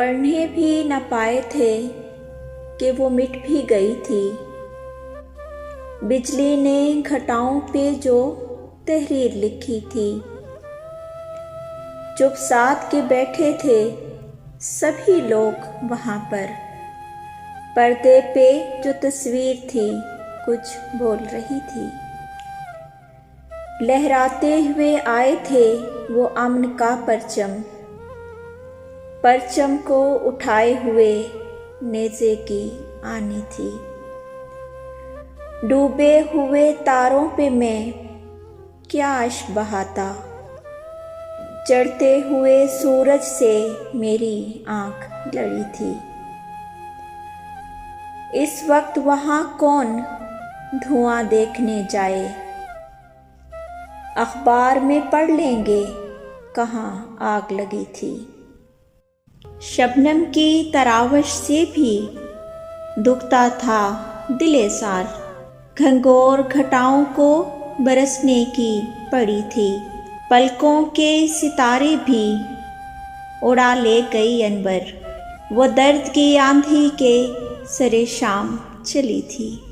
पढ़ने भी न पाए थे कि वो मिट भी गई थी। बिजली ने घटाओं पे जो तहरीर लिखी थी। चुप साध के बैठे थे सभी लोग वहाँ पर। पर्दे पे जो तस्वीर थी कुछ बोल रही थी। लहराते हुए आए थे वो अमन का परचम। परचम को उठाए हुए नेज़े की आनी थी। डूबे हुए तारों पे मैं क्या अश्क बहाता। चढ़ते हुए सूरज से मेरी आँख लड़ी थी। इस वक्त वहाँ कौन धुआं देखने जाए। अखबार में पढ़ लेंगे कहाँ आग लगी थी। शबनम की तरावश से भी दुखता था दिले सार। घंघोर घटाओं को बरसने की पड़ी थी। पलकों के सितारे भी उड़ा ले गई अनबर। वो दर्द की आंधी के सरे शाम चली थी।